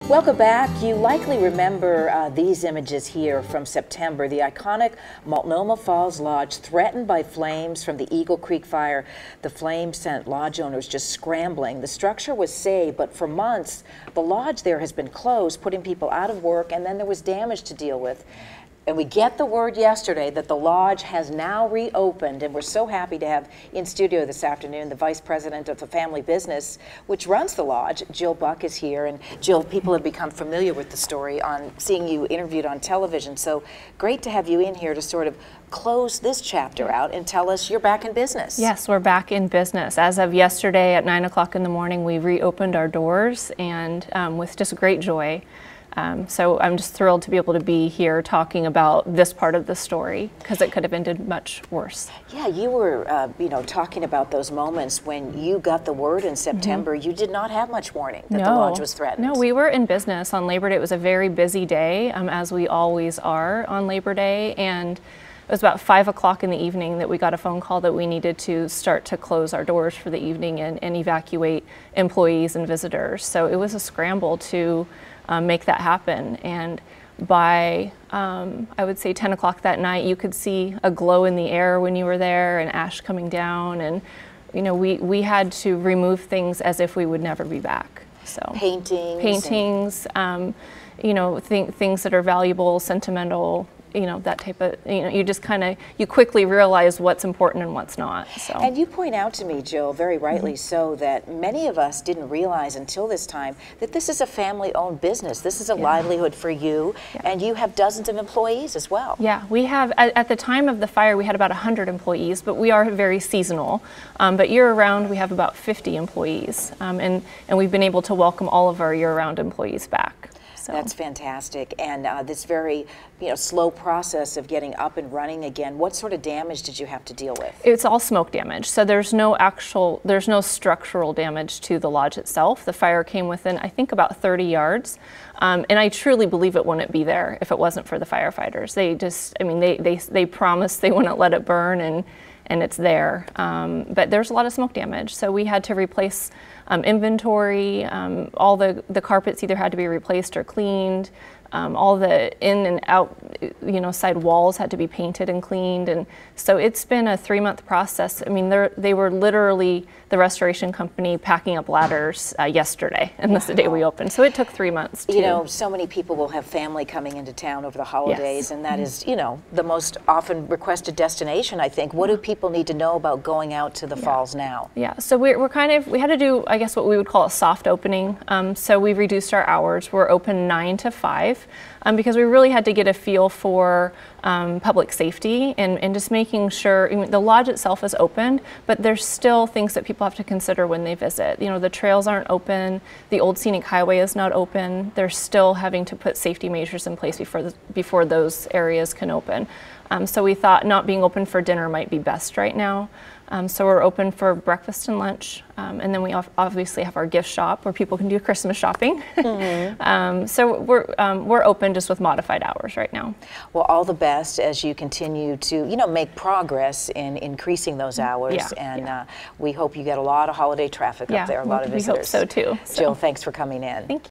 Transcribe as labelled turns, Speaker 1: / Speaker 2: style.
Speaker 1: Welcome back. You likely remember these images here from September. The iconic Multnomah Falls Lodge threatened by flames from the Eagle Creek fire. The flames sent lodge owners just scrambling. The structure was saved, but for months, the lodge there has been closed, putting people out of work, and then there was damage to deal with. And we get the word yesterday that the lodge has now reopened, and we're so happy to have in studio this afternoon the vice president of the family business, which runs the lodge. Jill Buck is here, and Jill, people have become familiar with the story on seeing you interviewed on television, so great to have you in here to sort of close this chapter out and tell us you're back in business.
Speaker 2: Yes, we're back in business. As of yesterday at 9 o'clock in the morning, we reopened our doors, and with just great joy. So I'm just thrilled to be able to be here talking about this part of the story, because it could have ended much worse. Yeah,
Speaker 1: you were, talking about those moments when you got the word in September. You did not have much warning that the lodge was threatened.
Speaker 2: No, we were in business on Labor Day. It was a very busy day, as we always are on Labor Day, and it was about 5 o'clock in the evening that we got a phone call that we needed to start to close our doors for the evening and evacuate employees and visitors. So it was a scramble to make that happen. And by, I would say 10 o'clock that night, you could see a glow in the air when you were there and ash coming down. And, we had to remove things as if we would never be back. So
Speaker 1: paintings,
Speaker 2: things that are valuable, sentimental, that type of, you just you quickly realize what's important and what's not. So.
Speaker 1: And you point out to me, Jill, very rightly so, that many of us didn't realize until this time that this is a family-owned business. This is a livelihood for you, and you have dozens of employees as well.
Speaker 2: Yeah, we have, at the time of the fire, we had about 100 employees, but we are very seasonal. But year-round, we have about 50 employees, and we've been able to welcome all of our year-round employees back. So.
Speaker 1: That's fantastic. And this very, slow process of getting up and running again, what sort of damage did you have to deal with?
Speaker 2: It's all smoke damage. So there's no structural damage to the lodge itself. The fire came within, I think, about 30 yards. And I truly believe it wouldn't be there if it wasn't for the firefighters. They just, they promised they wouldn't let it burn, and it's there. But there's a lot of smoke damage. So we had to replace inventory. All the carpets either had to be replaced or cleaned. All the in and out, side walls had to be painted and cleaned. And so it's been a 3-month process. They were literally, the restoration company, packing up ladders yesterday, and that's the day we opened. So it took 3 months too.
Speaker 1: So many people will have family coming into town over the holidays, and that is, the most often requested destination, I think. What do people need to know about going out to the falls now?
Speaker 2: Yeah, so we had to do, I guess, what we would call a soft opening. So we reduced our hours. We're open 9 to 5. Because we really had to get a feel for public safety and just making sure, the lodge itself is open, but there's still things that people have to consider when they visit. The trails aren't open, the old scenic highway is not open. They're still having to put safety measures in place before those areas can open. So we thought not being open for dinner might be best right now. So we're open for breakfast and lunch, and then we obviously have our gift shop where people can do Christmas shopping. So we're open just with modified hours right now.
Speaker 1: Well, all the best as you continue to make progress in increasing those hours, and we hope you get a lot of holiday traffic up there, a lot of visitors.
Speaker 2: We hope so too.
Speaker 1: Jill, thanks for coming in.
Speaker 2: Thank you.